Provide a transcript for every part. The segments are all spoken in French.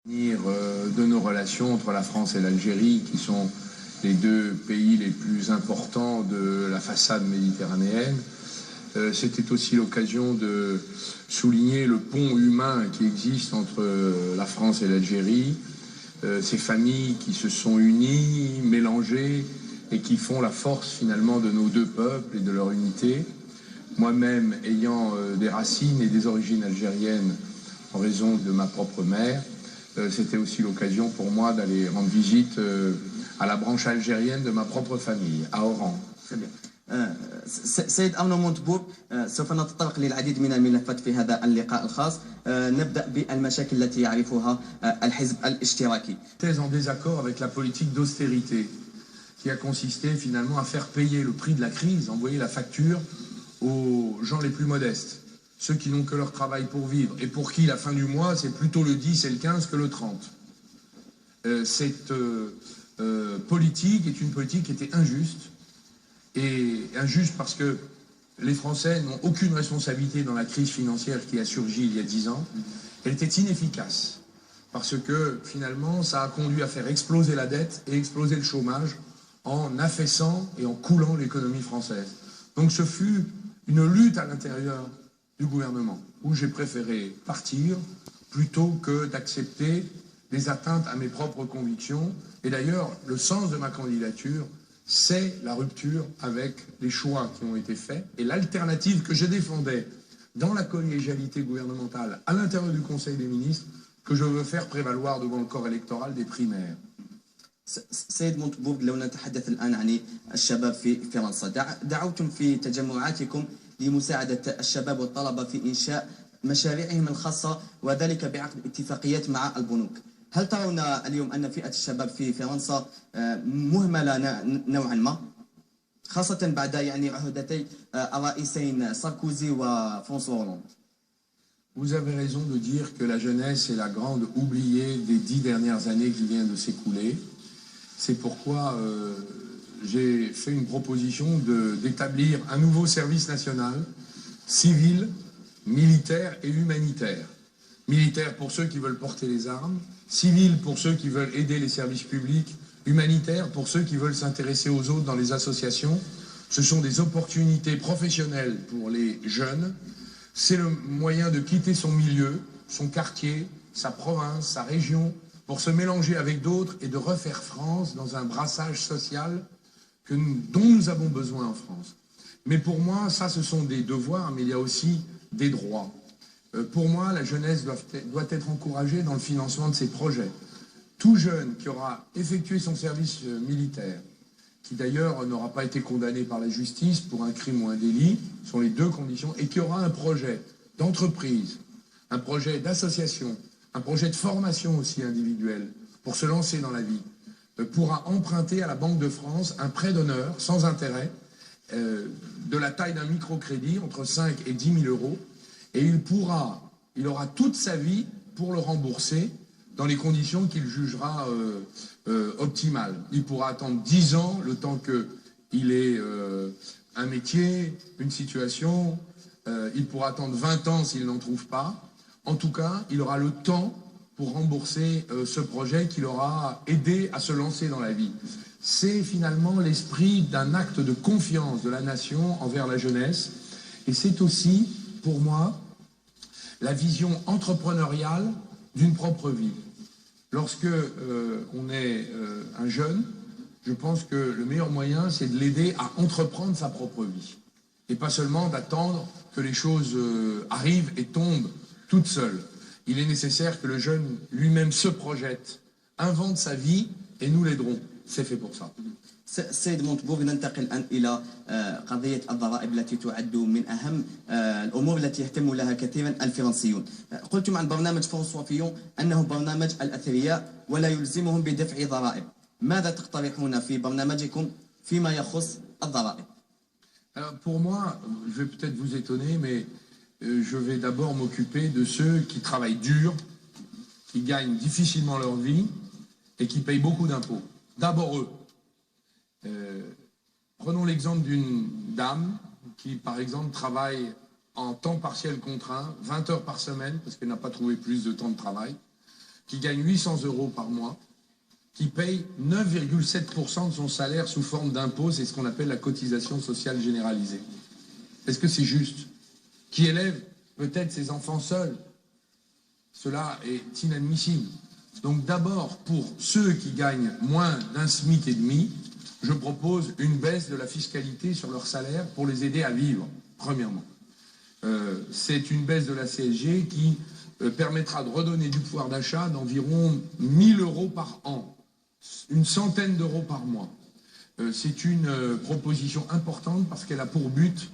De nos relations entre la France et l'Algérie, qui sont les deux pays les plus importants de la façade méditerranéenne. C'était aussi l'occasion de souligner le pont humain qui existe entre la France et l'Algérie, ces familles qui se sont unies, mélangées et qui font la force finalement de nos deux peuples et de leur unité. Moi-même ayant des racines et des origines algériennes en raison de ma propre mère, c'était aussi l'occasion pour moi d'aller rendre visite à la branche algérienne de ma propre famille, à Oran. Très bien. سيد أمنو مونتبور سوف نتطرق للعديد من الملفات في هذا اللقاء الخاص نبدأ بالمشاكل التي يعرفها الحزب الاشتراكي. Thèse en désaccord avec la politique d'austérité qui a consisté finalement à faire payer le prix de la crise, envoyer la facture aux gens les plus modestes, ceux qui n'ont que leur travail pour vivre et pour qui la fin du mois c'est plutôt le 10 et le 15 que le 30. Cette politique est une politique qui était injuste, et injuste parce que les Français n'ont aucune responsabilité dans la crise financière qui a surgi il y a 10 ans. Elle était inefficace parce que finalement ça a conduit à faire exploser la dette et exploser le chômage en affaissant et en coulant l'économie française. Donc ce fut une lutte à l'intérieur du gouvernement où j'ai préféré partir plutôt que d'accepter des atteintes à mes propres convictions. Et d'ailleurs, le sens de ma candidature, c'est la rupture avec les choix qui ont été faits et l'alternative que je défendais dans la collégialité gouvernementale à l'intérieur du Conseil des ministres que je veux faire prévaloir devant le corps électoral des primaires. سيد مونتبورغ لو نتحدث الآن عن الشباب في فرنسا دعوتم في تجمعاتكم لمساعدة الشباب والطلبة في إنشاء مشاريعهم الخاصة وذلك بعقد اتفاقيات مع البنوك. هل ترون اليوم أن فئة الشباب في فرنسا مهملة نوعا ما خاصة بعد عهدتي الرئيسين ساركوزي وفرانسوا هولاند؟ Vous avez raison de dire que la jeunesse est la grande oubliée des 10 dernières années qui viennent de s'écouler. C'est pourquoi j'ai fait une proposition d'établir un nouveau service national, civil, militaire et humanitaire. Militaire pour ceux qui veulent porter les armes, civil pour ceux qui veulent aider les services publics, humanitaire pour ceux qui veulent s'intéresser aux autres dans les associations. Ce sont des opportunités professionnelles pour les jeunes. C'est le moyen de quitter son milieu, son quartier, sa province, sa région, pour se mélanger avec d'autres et de refaire France dans un brassage social dont nous avons besoin en France. Mais pour moi, ça, ce sont des devoirs, mais il y a aussi des droits. Pour moi, la jeunesse doit être encouragée dans le financement de ses projets. Tout jeune qui aura effectué son service militaire, qui d'ailleurs n'aura pas été condamné par la justice pour un crime ou un délit, sont les deux conditions, et qui aura un projet d'entreprise, un projet d'association, un projet de formation aussi individuelle pour se lancer dans la vie, pourra emprunter à la Banque de France un prêt d'honneur sans intérêt de la taille d'un microcrédit entre 5 et 10 000 euros, et il aura toute sa vie pour le rembourser dans les conditions qu'il jugera optimales. Il pourra attendre 10 ans, le temps qu'il ait un métier, une situation. Il pourra attendre 20 ans s'il n'en trouve pas. En tout cas, il aura le temps pour rembourser ce projet qui l'aura aidé à se lancer dans la vie. C'est finalement l'esprit d'un acte de confiance de la nation envers la jeunesse. Et c'est aussi, pour moi, la vision entrepreneuriale d'une propre vie. Lorsque on est un jeune, je pense que le meilleur moyen, c'est de l'aider à entreprendre sa propre vie. Et pas seulement d'attendre que les choses arrivent et tombent toutes seules. Il est nécessaire que le jeune lui-même se projette, invente sa vie, et nous l'aiderons. C'est fait pour ça. سيد مونتبورغ ننتقل الآن إلى قضية الضرائب التي تعد من أهم الأمور التي يهتم لها كثيرا الفرنسيون. قلتم عن برنامج فرانسوا فيون أنه برنامج الأثرياء ولا يلزمهم بدفع ضرائب. ماذا تقترحون في برنامجكم فيما يخص الضرائب؟ Alors pour moi, je vais peut-être vous étonner, mais je vais d'abord m'occuper de ceux qui travaillent dur, qui gagnent difficilement leur vie et qui payent beaucoup d'impôts. D'abord eux. Prenons l'exemple d'une dame qui, par exemple, travaille en temps partiel contraint, 20 heures par semaine, parce qu'elle n'a pas trouvé plus de temps de travail, qui gagne 800 euros par mois, qui paye 9,7% de son salaire sous forme d'impôt, c'est ce qu'on appelle la cotisation sociale généralisée. Est-ce que c'est juste? Qui élève peut-être ses enfants seuls? Cela est inadmissible. Donc d'abord, pour ceux qui gagnent moins d'un SMIC et demi, je propose une baisse de la fiscalité sur leur salaire pour les aider à vivre, premièrement. C'est une baisse de la CSG qui permettra de redonner du pouvoir d'achat d'environ 1 000 euros par an, une centaine d'euros par mois. C'est une proposition importante parce qu'elle a pour but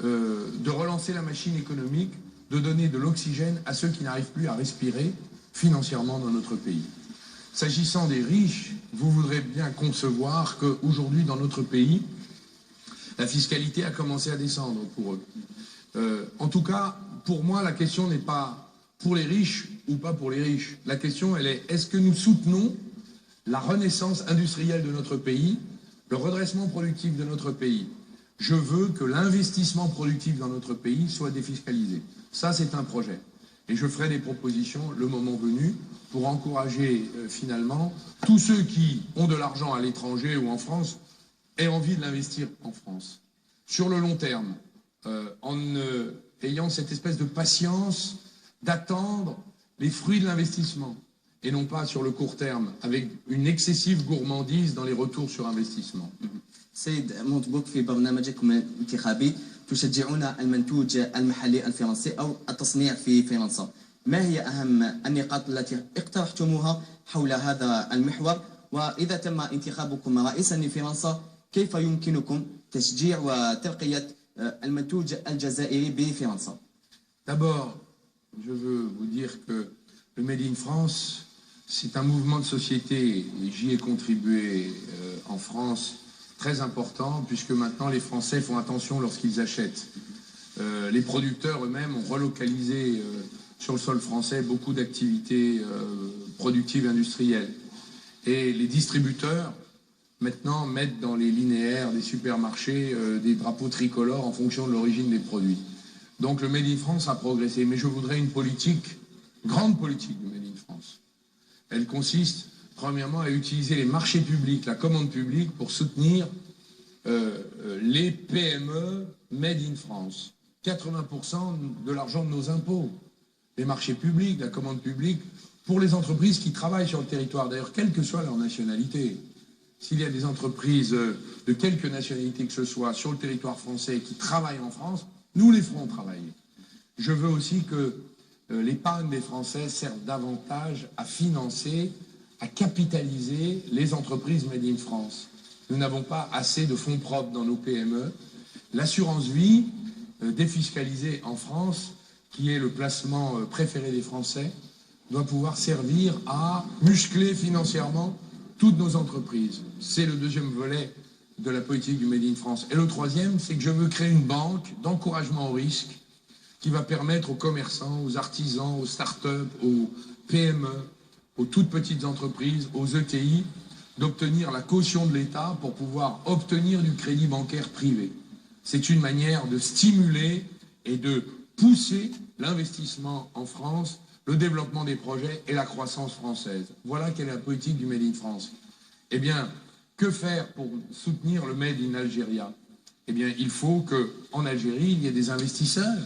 de relancer la machine économique, de donner de l'oxygène à ceux qui n'arrivent plus à respirer financièrement dans notre pays. S'agissant des riches, vous voudrez bien concevoir qu'aujourd'hui, dans notre pays, la fiscalité a commencé à descendre pour eux. En tout cas, pour moi, la question n'est pas pour les riches ou pas pour les riches. La question, elle est, est-ce que nous soutenons la renaissance industrielle de notre pays, le redressement productif de notre pays? Je veux que l'investissement productif dans notre pays soit défiscalisé. Ça, c'est un projet. Et je ferai des propositions le moment venu pour encourager finalement tous ceux qui ont de l'argent à l'étranger ou en France aient envie de l'investir en France. Sur le long terme, en ayant cette espèce de patience d'attendre les fruits de l'investissement et non pas sur le court terme avec une excessive gourmandise dans les retours sur investissement. سيد مونتبوك في برنامجكم الانتخابي تشجعون المنتوج المحلي الفرنسي أو التصنيع في فرنسا. ما هي أهم النقاط التي اقترحتموها حول هذا المحور؟ وإذا تم انتخابكم رئيسا لفرنسا كيف يمكنكم تشجيع وترقية المنتوج الجزائري بفرنسا؟ D'abord, je veux vous dire que le Made in France, c'est un mouvement de société et j'y ai contribué en France très important, puisque maintenant les Français font attention lorsqu'ils achètent. Les producteurs eux-mêmes ont relocalisé sur le sol français beaucoup d'activités productives industrielles. Et les distributeurs, maintenant, mettent dans les linéaires des supermarchés des drapeaux tricolores en fonction de l'origine des produits. Donc le Made in France a progressé, mais je voudrais une politique, grande politique du Made in France. Elle consiste premièrement, à utiliser les marchés publics, la commande publique, pour soutenir les PME made in France. 80% de l'argent de nos impôts. Les marchés publics, la commande publique, pour les entreprises qui travaillent sur le territoire, d'ailleurs, quelle que soit leur nationalité. S'il y a des entreprises de quelque nationalité que ce soit sur le territoire français qui travaillent en France, nous les ferons travailler. Je veux aussi que l'épargne des Français serve davantage à financer, à capitaliser les entreprises made in France. Nous n'avons pas assez de fonds propres dans nos PME. L'assurance vie, défiscalisée en France, qui est le placement préféré des Français, doit pouvoir servir à muscler financièrement toutes nos entreprises. C'est le deuxième volet de la politique du Made in France. Et le troisième, c'est que je veux créer une banque d'encouragement au risque qui va permettre aux commerçants, aux artisans, aux start-up, aux PME, aux toutes petites entreprises, aux ETI, d'obtenir la caution de l'État pour pouvoir obtenir du crédit bancaire privé. C'est une manière de stimuler et de pousser l'investissement en France, le développement des projets et la croissance française. Voilà quelle est la politique du Made in France. Eh bien, que faire pour soutenir le Made in Algeria? Eh bien, il faut qu'en Algérie, il y ait des investisseurs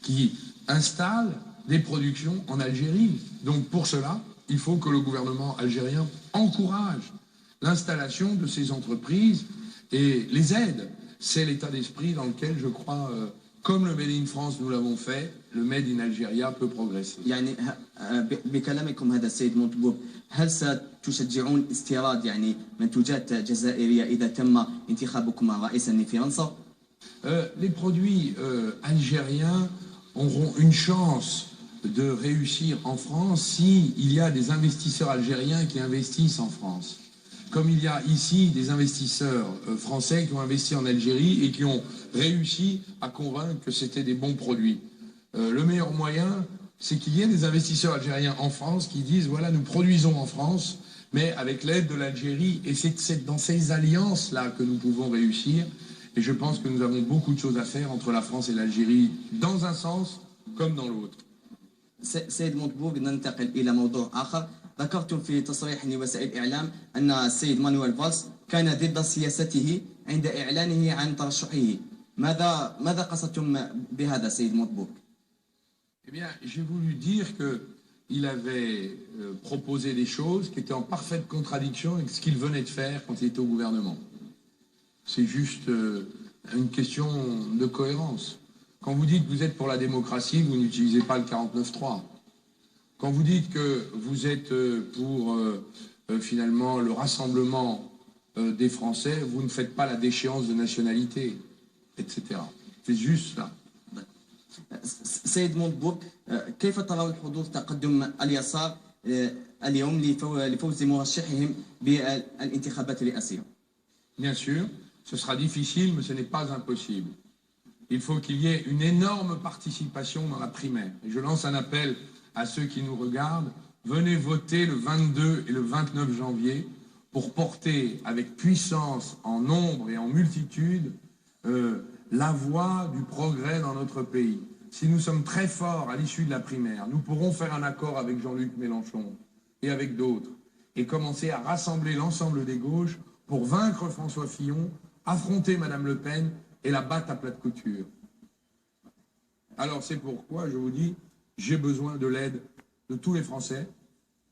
qui installent des productions en Algérie. Donc pour cela, il faut que le gouvernement algérien encourage l'installation de ces entreprises et les aide. C'est l'état d'esprit dans lequel, je crois, comme le Made in France, nous l'avons fait, le Made in Algeria peut progresser. يعني بكلامكم هذا السيد مونتبوك هل ستشجعون استيراد يعني منتوجات جزائرية إذا تم انتخابكم رئيسا لفرنسا؟ Les produits algériens auront une chance de réussir en France s'il y a des investisseurs algériens qui investissent en France. Comme il y a ici des investisseurs français qui ont investi en Algérie et qui ont réussi à convaincre que c'était des bons produits. Le meilleur moyen, c'est qu'il y ait des investisseurs algériens en France qui disent, voilà, nous produisons en France, mais avec l'aide de l'Algérie, et c'est dans ces alliances-là que nous pouvons réussir. Et je pense que nous avons beaucoup de choses à faire entre la France et l'Algérie, dans un sens comme dans l'autre. سيد مونتبورغ، ننتقل إلى موضوع آخر. ذكرتم في تصريح لوسائل الإعلام أن السيد مانويل فالس كان ضد سياسته عند إعلانه عن ترشحه. ماذا قصدتم بهذا سيد مونتبورغ؟ Eh bien, j'ai voulu dire qu'il avait proposé des choses qui étaient en parfaite contradiction avec ce qu'il venait de faire quand il était au gouvernement. C'est juste une question de cohérence. Quand vous dites que vous êtes pour la démocratie, vous n'utilisez pas le 49.3. Quand vous dites que vous êtes pour finalement le rassemblement des Français, vous ne faites pas la déchéance de nationalité, etc. C'est juste ça. سيد مونتبورغ، كيف ترون حدوث تقدم اليسار اليوم لفوز مرشحهم بالانتخابات الرئاسية؟ Bien sûr, ce sera difficile, mais ce n'est pas impossible. Il faut qu'il y ait une énorme participation dans la primaire. Et je lance un appel à ceux qui nous regardent. Venez voter le 22 et le 29 janvier pour porter avec puissance, en nombre et en multitude, la voie du progrès dans notre pays. Si nous sommes très forts à l'issue de la primaire, nous pourrons faire un accord avec Jean-Luc Mélenchon et avec d'autres et commencer à rassembler l'ensemble des gauches pour vaincre François Fillon, affronter Madame Le Pen et la battre à plate couture. Alors c'est pourquoi je vous dis, j'ai besoin de l'aide de tous les Français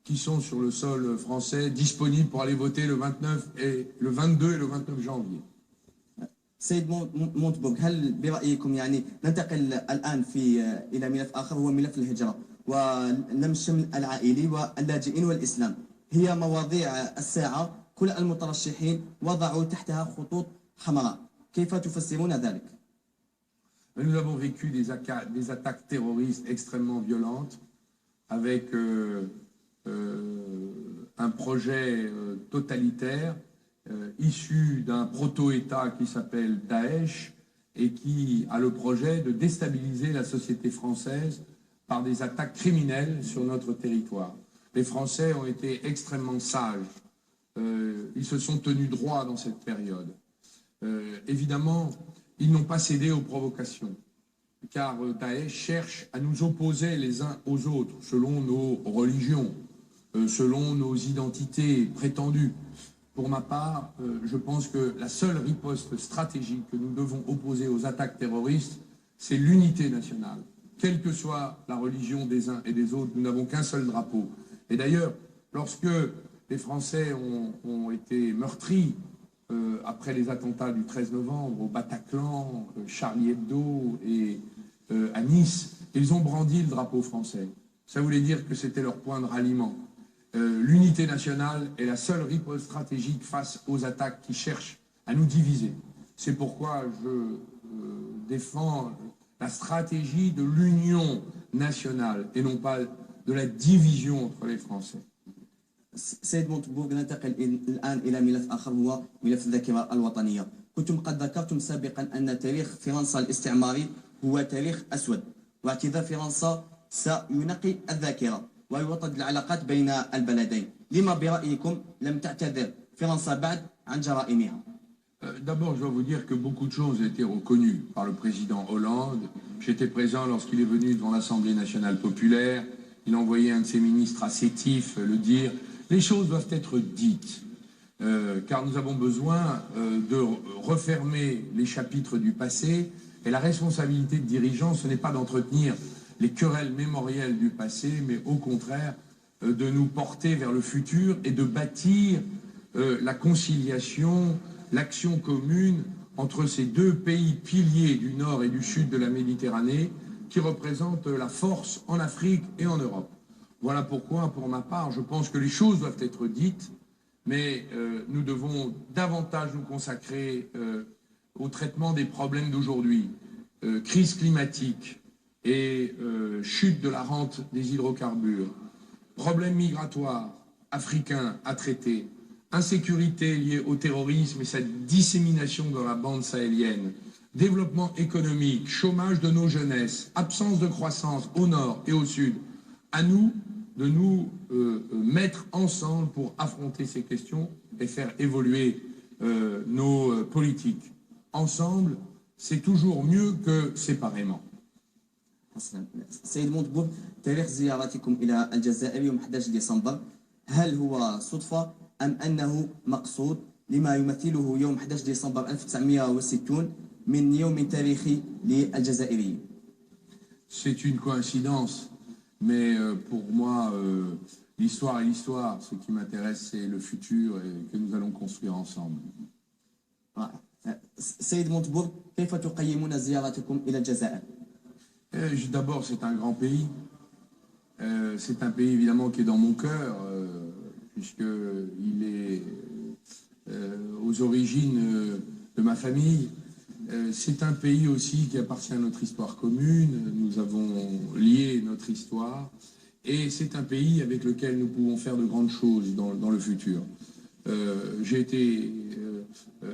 qui sont sur le sol français disponibles pour aller voter le 22 et le 29 janvier. سيد مونتبورغ، هل برأيكم يعني ننتقل الآن إلى ملف آخر، هو ملف الهجرة ولم الشمل العائلي واللاجئين والإسلام؟ هي مواضيع الساعة، كل المترشحين وضعوا تحتها خطوط حمراء، كيف تفسرون ذلك؟ Nous avons vécu des attaques terroristes extrêmement violentes avec un projet totalitaire issu d'un proto-État qui s'appelle Daesh et qui a le projet de déstabiliser la société française par des attaques criminelles sur notre territoire. Les Français ont été extrêmement sages. Ils se sont tenus droit dans cette période. Évidemment, ils n'ont pas cédé aux provocations, car Daesh cherche à nous opposer les uns aux autres, selon nos religions, selon nos identités prétendues. Pour ma part, je pense que la seule riposte stratégique que nous devons opposer aux attaques terroristes, c'est l'unité nationale. Quelle que soit la religion des uns et des autres, nous n'avons qu'un seul drapeau. Et d'ailleurs, lorsque les Français ont été meurtris après les attentats du 13 novembre au Bataclan, Charlie Hebdo et à Nice, ils ont brandi le drapeau français. Ça voulait dire que c'était leur point de ralliement. L'unité nationale est la seule riposte stratégique face aux attaques qui cherchent à nous diviser. C'est pourquoi je défends la stratégie de l'union nationale et non pas de la division entre les Français. سيد مونتبورغ، ننتقل الآن إلى ملف آخر، هو ملف الذاكرة الوطنية. كنتم قد ذكرتم سابقا أن تاريخ فرنسا الاستعماري هو تاريخ أسود، واعتذار فرنسا سينقي الذاكرة ويوطد العلاقات بين البلدين. لما برأيكم لم تعتذر فرنسا بعد عن جرائمها؟ D'abord, je dois vous dire que beaucoup de choses ont été reconnues par le président Hollande. J'étais présent lorsqu'il est venu devant l'Assemblée nationale populaire. Il a envoyé un de ses ministres à Sétif le dire. Les choses doivent être dites, car nous avons besoin de refermer les chapitres du passé. Et la responsabilité de dirigeants, ce n'est pas d'entretenir les querelles mémorielles du passé, mais au contraire de nous porter vers le futur et de bâtir la conciliation, l'action commune entre ces deux pays piliers du nord et du sud de la Méditerranée qui représentent la force en Afrique et en Europe. Voilà pourquoi, pour ma part, je pense que les choses doivent être dites, mais nous devons davantage nous consacrer au traitement des problèmes d'aujourd'hui. Crise climatique et chute de la rente des hydrocarbures, problèmes migratoires africains à traiter, insécurité liée au terrorisme et sa dissémination dans la bande sahélienne, développement économique, chômage de nos jeunesses, absence de croissance au nord et au sud. À nous de nous mettre ensemble pour affronter ces questions et faire évoluer nos politiques. Ensemble, c'est toujours mieux que séparément. حسنا. سيد مونتبور، تاريخ زيارتكم إلى الجزائر يوم 11 ديسمبر هل هو صدفة أم أنه مقصود لما يمثله يوم 11 ديسمبر 1960 من يوم تاريخي للجزائريين؟ C'est une coïncidence, mais pour moi, l'histoire est l'histoire. Ce qui m'intéresse, c'est le futur et que nous allons construire ensemble. سيد مونتبور، كيف تقيمون زيارتكم إلى الجزائر؟ D'abord, c'est un grand pays. C'est un pays évidemment qui est dans mon cœur, puisqu'il est aux origines de ma famille. C'est un pays aussi qui appartient à notre histoire commune. Nous avons lié notre histoire. Et c'est un pays avec lequel nous pouvons faire de grandes choses dans le futur. J'ai été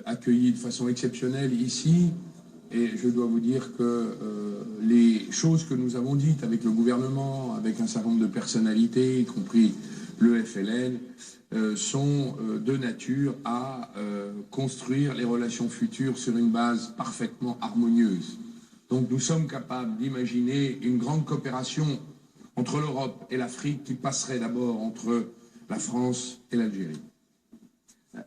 accueilli de façon exceptionnelle ici. Et je dois vous dire que les choses que nous avons dites avec le gouvernement, avec un certain nombre de personnalités, y compris le FLN, sont de nature à construire les relations futures sur une base parfaitement harmonieuse. Donc nous sommes capables d'imaginer une grande coopération entre l'Europe et l'Afrique qui passerait d'abord entre la France et l'Algérie.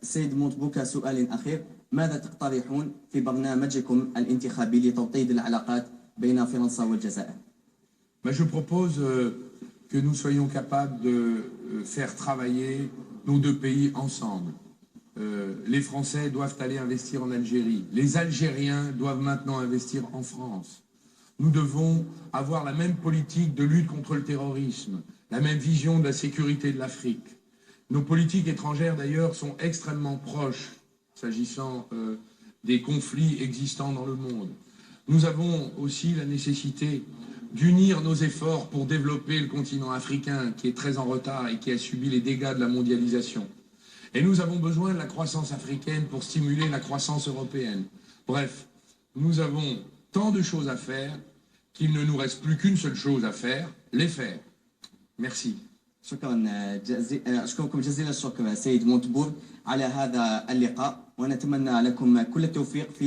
سيد مونتبور، سؤال أخير، ماذا تقترحون في برنامجكم الانتخابي لتوطيد العلاقات بين فرنسا والجزائر؟ Je propose que nous soyons capables de faire travailler nos deux pays ensemble. Les Français doivent aller investir en Algérie. Les Algériens doivent maintenant investir en France. Nous devons avoir la même politique de lutte contre le terrorisme, la même vision de la sécurité de l'Afrique. Nos politiques étrangères, d'ailleurs, sont extrêmement proches s'agissant des conflits existants dans le monde. Nous avons aussi la nécessité d'unir nos efforts pour développer le continent africain qui est très en retard et qui a subi les dégâts de la mondialisation. Et nous avons besoin de la croissance africaine pour stimuler la croissance européenne. Bref, nous avons tant de choses à faire qu'il ne nous reste plus qu'une seule chose à faire, les faire. Merci. أشكركم جزيلا الشكر سيد مونتبور على هذا اللقاء، ونتمنى لكم كل التوفيق في